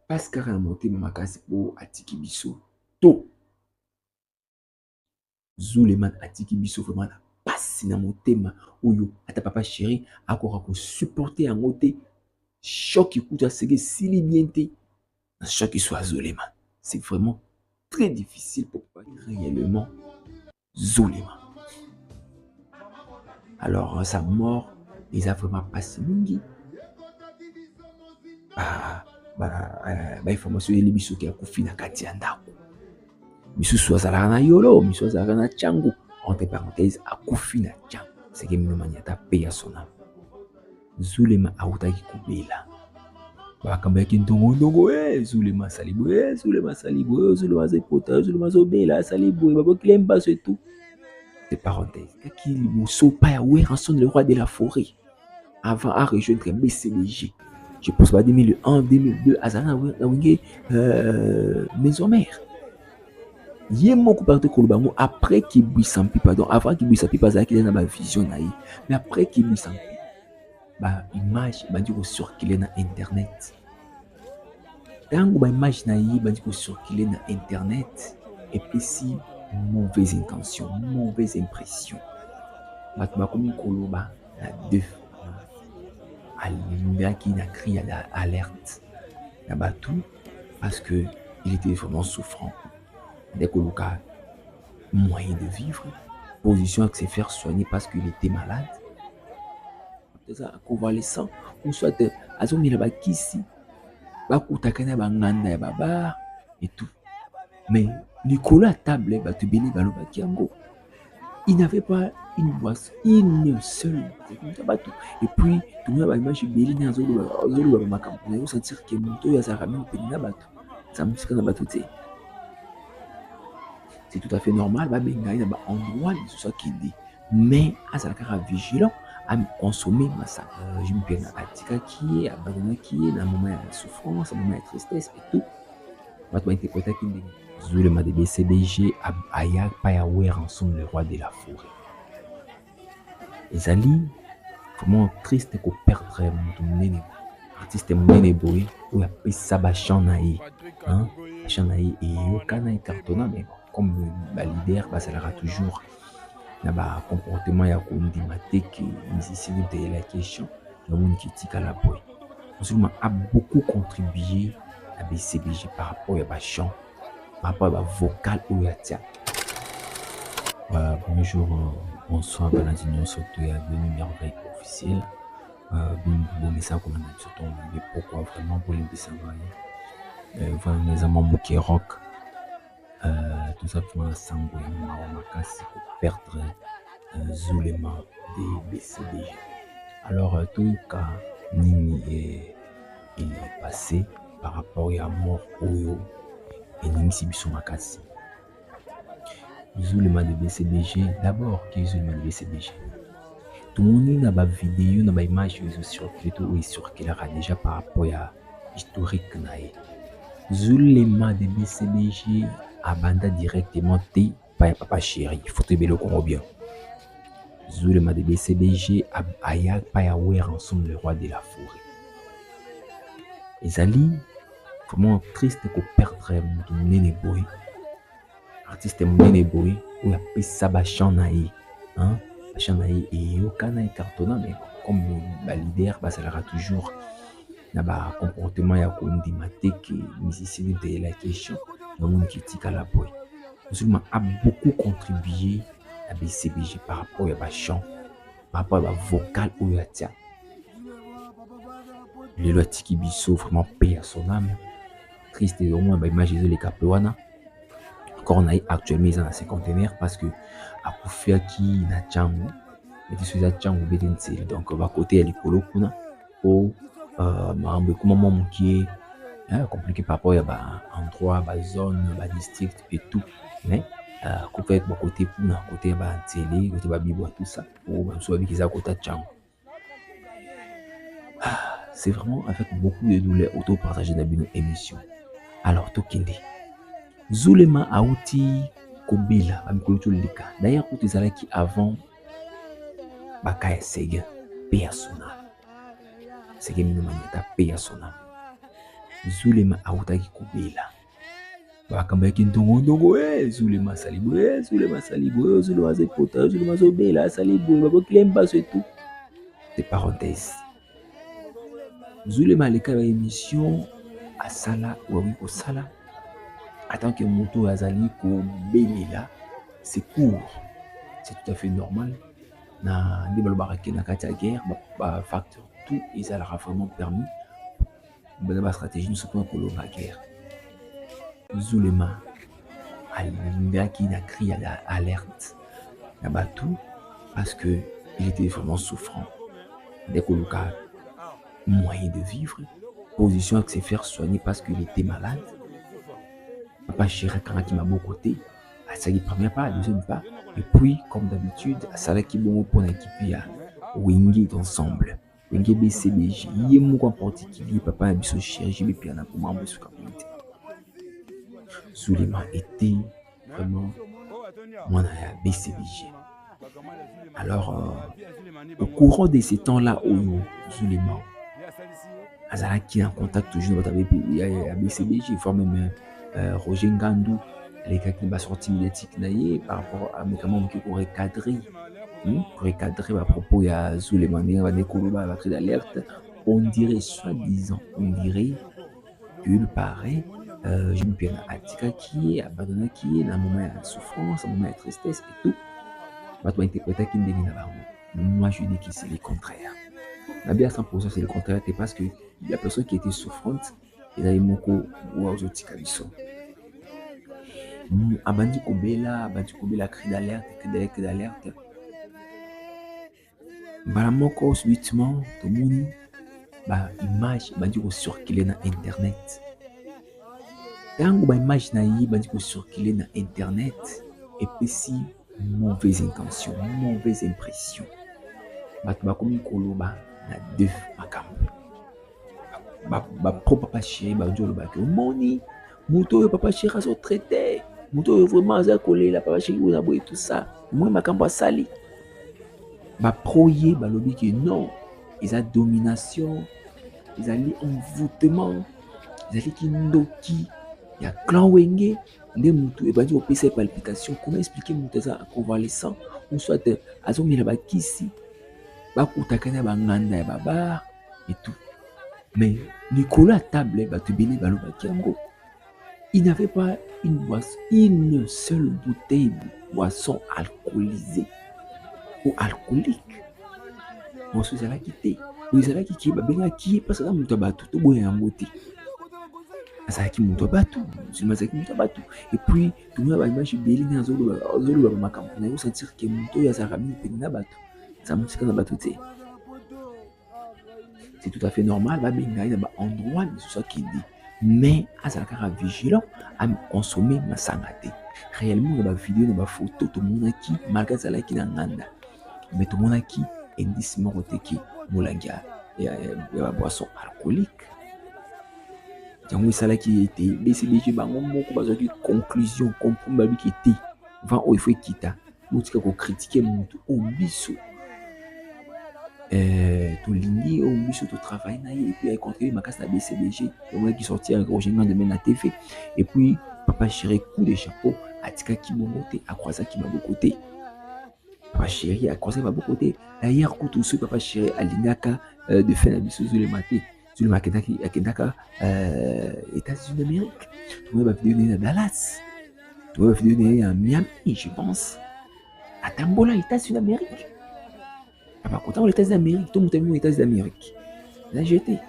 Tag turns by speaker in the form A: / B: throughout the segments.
A: Pascal a monté makasi po atiki biso to Zuleman atiki biso vraiment na pasi na motema oyo ata papa chéri akoka ko supporter yango te choc ikuta seke sili bien te na choc soit Zuleman. C'est vraiment très difficile pour papa réellement Zuleman. Alors sa mort les a vraiment passé mingi. Information yeli biso ke akufi na kati ya ndako. Misusu azalaka na yolo, misusu azalaka na changu. Entre parenthèses, akufi na changu. C'est que mino maniata paye à son âme. Zuleman autaki kubela. Bakamba yaki ndongo Zuleman salibo, Zuleman salibo, Zuleman zepota, Zuleman zobela salibo, babo kilemba et tout. Entre parenthèses, kaki liboso pa ya Weranson le roi de la forêt. Avant à rejoindre BCBG. Je pense pas 2001, 2002, Azana Wenge maison mère. Yemoko parti Kolobango après qu'il Sampi, pardon, avant qu'il Sampi pas à qu'il na vision naï, mais après qu'il Sampi, bah image bandi ko circuler na internet. Tango ba image naï bandi ko circuler na internet et puis si mauvaise intention, mauvaise impression. Ba komi Koloba na deux. Qui a crié à l'alerte parce que il était vraiment souffrant. Dès que le cas moyen de vivre, position à se faire soigner parce qu'il était malade, peut-être convalescent ou soit à son mila bakisi, bakutakana banganda baba et tout. Mais Nicolas à table tu béni balo bakiango. Il n'avait pas une boisson, une seule. Et puis, tout le monde a imagé Béli dans Zolo Makam. On a sentir que Monto et Azarami ont péni Nabatou. Ça me dit que Nabatou, c'est tout à fait normal. Benga, il y a un endroit, c'est ça qu'il dit. Mais, Azaraka vigilant à consommer ma sac. Je me perds à Tika qui est, à Badana qui est, dans un moment de souffrance, un moment de tristesse et tout. Maintenant, il était peut-être qu'il dit. Zuleman de BCBG Aya Payawer ensemble le roi de la forêt. Ezali vraiment triste qu'on perdre mon artiste monene boy ou après ça ba chanaï hein chanaï et yokana cartona mais comme ba leader ba ça sera toujours na ba comportement ya ko ndimate que musicien de la question le monde qui tika la boy. Zuleman a beaucoup contribué à BCBG par rapport à ba chant par rapport à vocal ou à tia. Bonjour, bonsoir, Valentin Soto et bienvenue merveille officielle. Bon message comme on a dit surtout pourquoi vraiment pour les savoir. Voilà mes amis Mouké Rock. Tout ça pour ensemble on a cassé pour perdre Zuleman des BCBG. Alors tout cas Nini il est passé par rapport à mort Oyo. Et Nimisi Bissomakasi. Zuleman de BCBG, d'abord, qui est Zuleman de BCBG. Tout le monde n'a pas vidéo, n'a pas image sur Twitter ou sur qu'il a déjà par rapport à l'historique. Zuleman de BCBG abanda directement T par papa chéri. Il faut te le comprendre bien. Zuleman de BCBG aya Payawer ensemble le roi de la forêt. Ezali vraiment triste qu'on perdre mon nene boy. Artiste monene boy ou après ça ba chanaï hein chanaï et yokana cartona mais comme ba leader ba ça sera toujours na ba comportement ya ko ndimate que musicien de la question le monde qui tika la boy. Zuleman a beaucoup contribué à BCBG par rapport à ba chant par rapport à ba vocal ou ya tia. Le loi tiki biso vraiment paye à son âme. Triste et au moins imaginer les capouana encore on a actuellement ils ont dans ces conteneurs parce que à Koufia qui na changu et tu suis à changu bédensel donc on va côté à l'écolo kuna au marambe comme maman qui est compliqué par rapport à endroit zone district et tout mais Koufia est côté kuna côté télé côté bibo tout ça pour soit avec les à côté changu. c'est vraiment avec beaucoup de douleur auto partager dans une émission. Alors tokende Zulema auti kobela amikolo toleka d'ailleurs kutu ezalaki avant bakaya Sega paix à son âme. Sega mino maniata paix à son âme. Zulema autaki kobela bakamba yaki ndongo Zulema salibo Zulema salibo Zulema zepota Zulema zobela salibo babokile mbaso et tout. C'est parenthèse. Zulema aleka ba émission asala wawi kosala attends que moto azali kobelela c'est court, c'est tout à fait normal. Na nde balobaka ke na kati ya guerre facteur tout ezalaka vraiment permis bana ba stratégie nyonso mpona kolonga guerre. Zulema alingaki na cri alerte na bato parce que il était vraiment souffrant. Dès koluka moyen de vivre, position à se faire soigner parce qu'il était malade. Papa Chéri qui m'a beaucoup côté, à ça premier pas, deuxième pas, et puis comme d'habitude, à ça qui bon pour l'équipe à Wingate ensemble. Wingate BCBJ, il y a mon en particulier, papa a biso Chéri, j'ai bien pour membre de ce communauté. Zulema était vraiment mon BCBJ. Alors, au courant de ces temps-là, Zulema azala qui en contact toujours avec BCBJ, formé même Roger Ngandou, les gars qui m'a sorti médiatique par rapport à mes camarades qui auraient cadré à propos de Zulema, va créer d'alerte. On dirait, soi-disant, qu'il paraît, je me perds à Tika qui est abandonné, qui est dans un moment de souffrance, un moment de tristesse et tout. Moi, je dis que c'est le contraire. La bien 100%, c'est le contraire, c'est parce que la personne qui était souffrante, il a eu mon coup ou aux autres cabisson. Abandi Kobela, cri d'alerte. Balamoko, subitement, tout le monde, image, circuler dans Internet. Quand image circuler dans Internet, et puis si mauvaise intention, mauvaise impression. Bakomi koloba na deux makambo. Pro papa chéri bajolo ba ke moni moto papa chéri aso traité. Moto vraiment aza kolela papa chéri na boy tout ça. Moi makambo sali. Pro ye balobi que non, ils a domination, ils a envoûtement, ils a ki ndoki, il y a clan wenge. Les moutons et badi opé ses palpitations. Comment expliquer moutons à convalescent ou soit azomi la bakisi bakutakana banganda ya baba et tout. Mais Nicolas table batubili balobaki yango. Il n'avait pas une seule bouteille de boisson alcoolisée ou alcoolique. Bon, c'est ça qui était. Oui, c'est là qui babenga qui parce que là moutons batu to boya yango te. Azaki moto batu, Zulmazaki moto batu. Et puis tout le monde va imaginer Béli na zolo ba makambo na yo sentir que moto ya zarami penina batu. Ça me dit que batu te. C'est tout à fait normal, ba benga ina ba endroit mais c'est ça qui dit. Mais azaka vigilant à consommer ma sangate. Réellement dans ba vidéo, dans ba photo tout le monde qui malgré ça là qui na nganda. Mais tout le monde qui indiciement oteki molangia ya boisson alcoolique. Yango sala qui était BCBG bango moko bazaki conclusion comprendre babi qui était va o il faut quitter motika ko critiquer mutu o biso to lingi o biso to travail na et puis contre makasa na BCBG on qui sortir un gros géant de la TV et puis papa chéri coup de chapeau atika ki mongote a croisa ki mabo côté papa chéri a croisa mabo côté d'ailleurs coup tout ce papa chéri alingaka de faire la biso le matin. Sur le Makendaki, États-Unis d'Amérique. Tu vois, ma vidéo à Dallas. Tu vois, ma vidéo à Miami, je pense. À Tambola, États-Unis d'Amérique. Par contre, les États-Unis d'Amérique, tout le monde est aux États-Unis d'Amérique. Là, j'étais.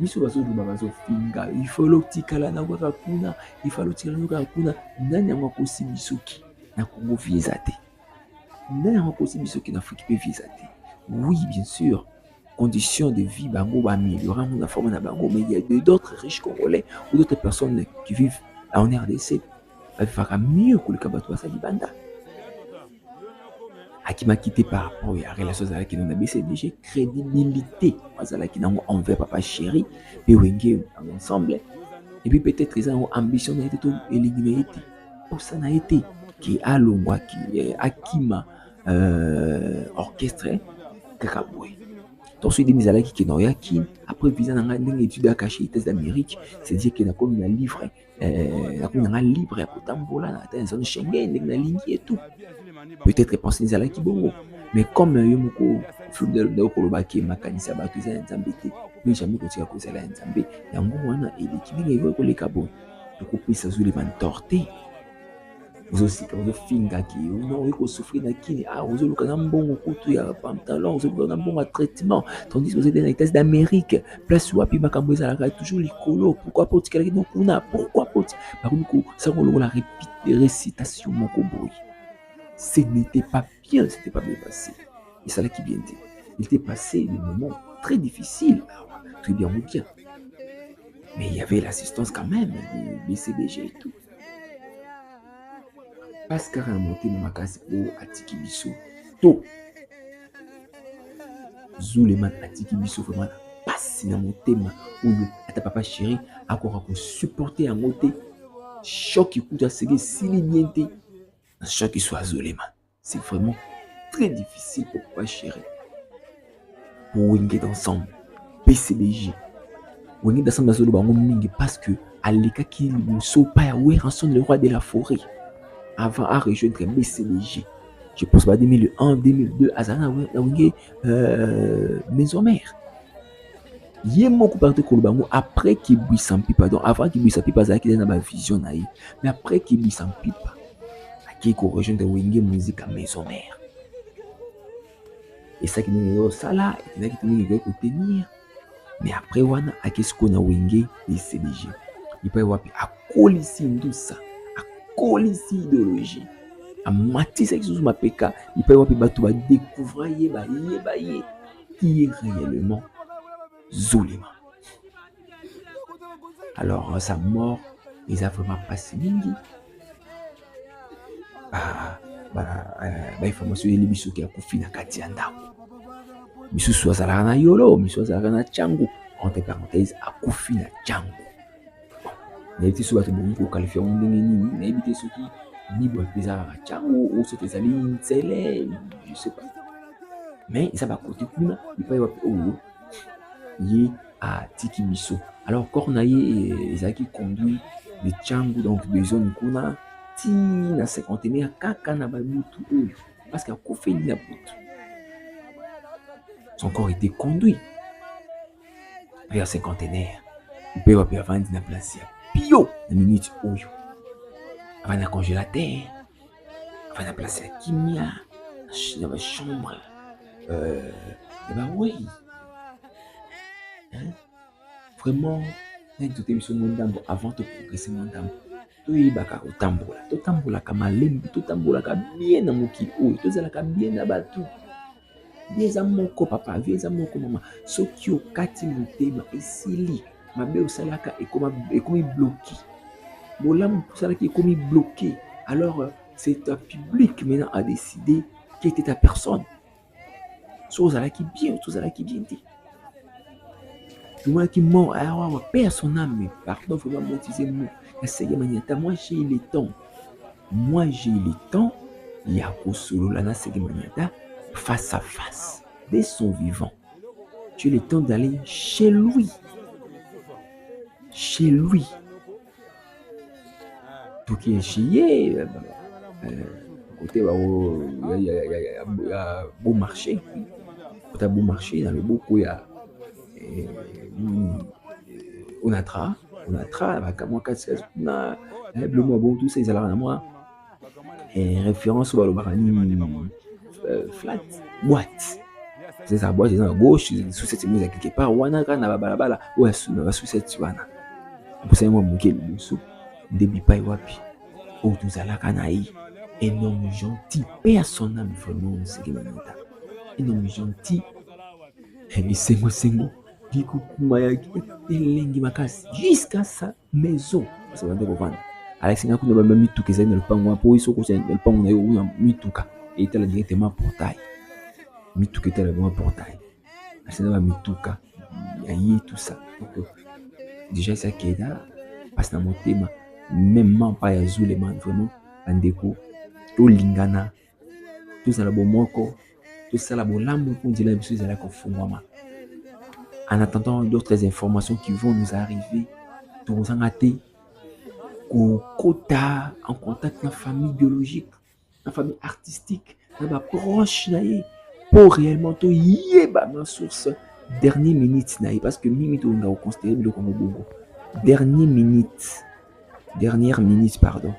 A: Il faut l'opticala na wakakuna, il faut l'opticala na wakakuna, nani wakosi bisuki na Congo visate. Nani wakosi bisuki na Afrique visate. Oui, bien sûr. Conditions de vie bango va améliorer la forme na bango, mais il y a d'autres riches congolais ou d'autres personnes qui vivent en RDC va faire mieux que le kabato sa libanda. qui m'a quitté par rapport à la relation avec nous BCBG, crédibilité envers papa chéri, puis wenge ensemble, et puis peut-être ils ont ambition d'être tout éliminé. Pour ça n'a été qui a l'ombre qui Akima orchestré Kakaboué. Donc celui des alaki qui n'aurait qui après visa dans une étude à cacher les d'Amérique, c'est dire qu'il a comme un livre, un livre pour tambola dans une zone Schengen, dans la ligne et tout. Peut-être penser des alaki bon, mais comme yomoko flou de kolobaki makanisa bakiza nzambete, mais jamais kotika kozala nzambe, yango wana eliki ngi ko lekabo. Donc opesa zuli mantorté. Vous aussi quand vous finga qui non il faut souffrir na kini vous luka na mbongo kutu ya pantalon vous luka na mbongo traitement tandis que vous êtes dans les États d'Amérique place wapi makambo ezalaka toujours likolo pourquoi pas tikala no kuna pourquoi pas par contre ça on la récitation moko boy ce n'était pas bien passé et ça là qui bien dit il était passé des moments très difficiles très bien ou bien mais il y avait l'assistance quand même du BCBG et tout. Pascal a monté dans ma case pour Atiki Bisso. To Zuleman Atiki Bisso vraiment passe dans mon thème où ta papa chéri a encore supporter à monter choc qui coûte à se siliniente un choc qui soit Zuleman. C'est vraiment très difficile pour papa chéri. Pour Wingé d'ensemble PCBG. Wingé d'ensemble dans le bango mingi parce que Aleka qui ne sont pas aware rançon le roi de la forêt. Avant à rejoindre BCBG. Je pense pas 2001, 2002, Azana maison mère. Il y a beaucoup parti Kolobango après qu'il Buissampi, pardon, avant qu'il Buissampi pas qui dans ma vision naïe, mais après qu'il Buissampi pas, qui rejoindre Wenge musique à maison mère. Et ça qui n'est ça là, et qui n'est pas tenir. Mais après wana à qu'est-ce qu'on a Wenge BCBG. Il peut y avoir à colisser tout ça. Colisi idéologie a matisse avec sous ma peka il peut y avoir bato ba découvrir qui est réellement Zulema. Alors sa mort ils a vraiment passé mingi information les biso qui a kufi na kati ya ndako biso swazala na yolo biso swazala na changu entre parenthèses a kufi na changu. N'habitez sur votre bon pour qualifier un ndenge n'habitez ceux qui ni boit bizarre changu ou ceux qui s'allient je sais pas mais ça va côté kuna il peut y avoir y a Tiki Bisso alors Cornaye Ezaki conduit les changu donc besoin kuna ti na cinquantenaire kaka na bamutu parce que kofi na butu son corps était conduit vers cinquantenaire il peut y avoir avant na place Pio, la minute oyo. Avant la congélateur, avant la place à kimia, dans la chambre. Oui. Hein? Vraiment, avant de progresser mon dame. Tu baka otambola. Tu tambola kama lembi, tu tambola ka bien na mokili oyo. Tu zala ka bien na batu. Vieza moko papa, vieza moko mama. Soki okati motema esili. Mabe osalaka ekomi bloqué. Bolam osalaka ekomi bloqué. Alors c'est un public maintenant à décider qui était ta personne. So ozalaki bien, tout ozalaki bien te. Tout moi qui mort, perd son âme, mais pardon, faut pas motiser moi. Moi j'ai le temps. Moi j'ai le temps. Yako solo lana Segemaniata face à face dès son vivant. Tu as le temps d'aller chez lui. Chez lui. Tout qui est chié, côté il y a beau marché. Côté beau marché, dans le beau coup, il y a Onatra, moi, le mot bon, tout ça, ils allaient à moi. Référence au barani flat, boîte. C'est sa boîte, c'est à gauche, sous cette musique quelque part. Wanaka na balabala, ouais, sous cette wana. Pour ça, moi, mouké le sou. Débit pas wapi. Oh, tout ça là, canaï. Un homme gentil, personne n'a vraiment, c'est qui m'a dit. Un homme gentil. Et sengo. Jusqu'à sa maison. Ça va te comprendre. Alex n'a pas mis tout que ça dans le pango. Pour ils sont conscients dans le pango na yo na mituka. et était directement portail. Mituka était le portail. C'est dans Mituka. Il y a tout ça. Donc, déjà, ça qui est là, parce que dans mon thème, même pas ya Zuleman, vraiment, Bandeko, tout lingana, tout ça la bon moko, tout ça la bon lambo, on dit la même chose à la confondama. En attendant d'autres informations qui vont nous arriver, tout vous en hâter, qu'au quota, en contact avec la famille biologique, la famille artistique, la proche, pour réellement tout y ma source, dernière minute, parce que mimi tout on a considéré le Congo Bongo. Dernière minute, pardon,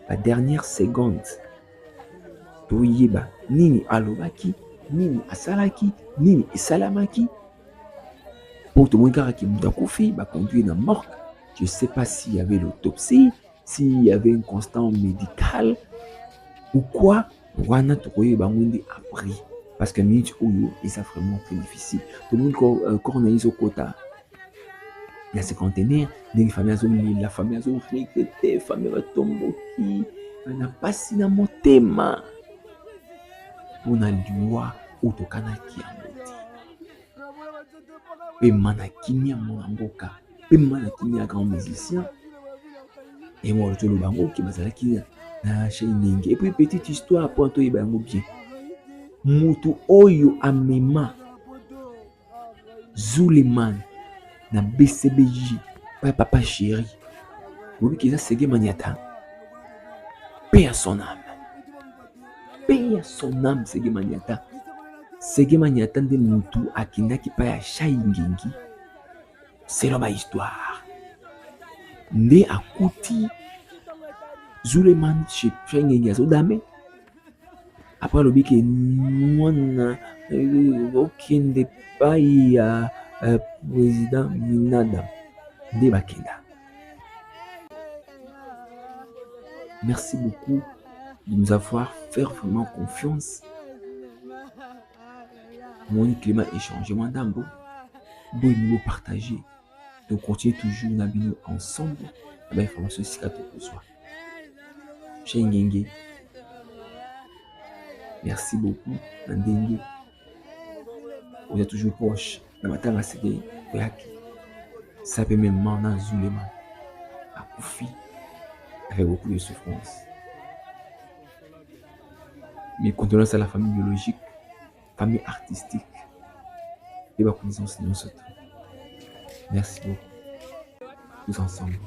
A: la dernière seconde, toyeba nini alobaki, nini asalaki, nini esalamaki, pour tout le monde qui m'a confié, conduit dans morgue. Je ne sais pas s'il y avait l'autopsie, s'il y avait un constant médical ou quoi. Wana tokoye bangundi appris parce que minute oyo et ça vraiment très difficile. Tout le monde quand on a eu au quota. Il y a ce conteneur, la famille a regretté, la famille a tombé qui n'a pas si na motema. On a liwa utokana kiamoti. Et manakini mon amboka, et manakini a grand musicien. Et moi le bango qui bazalaki na chéningi. Et puis petite histoire pour toi bango bien. Mutu oyo amema Zuleman na BCBJ papa chéri. Vous qui ça Sege Maniata. Paix à son âme. Paix à son âme Sege Maniata. Sege Maniata de mutu akindaki pa ya Shaingingi. C'est ma histoire. Nde akuti Zuleman chez Shaingingi azodame. Après le bique mwana okende pa ya président Minada Nde bakenda. Merci beaucoup de nous avoir fait vraiment confiance. Mon climat échange, mon dambo, bon niveau partagé. Donc continuez toujours Nabino ensemble. La information c'est pour soi. Shengenge. Merci beaucoup, Ndengue. Vous êtes toujours proche. Le matin à CD, ça peut même m'en Zuleman à Koufi avec beaucoup de souffrance. Mais condoléances à la famille biologique, famille artistique et ma connaissance de nous autres. Merci beaucoup. Tous ensemble.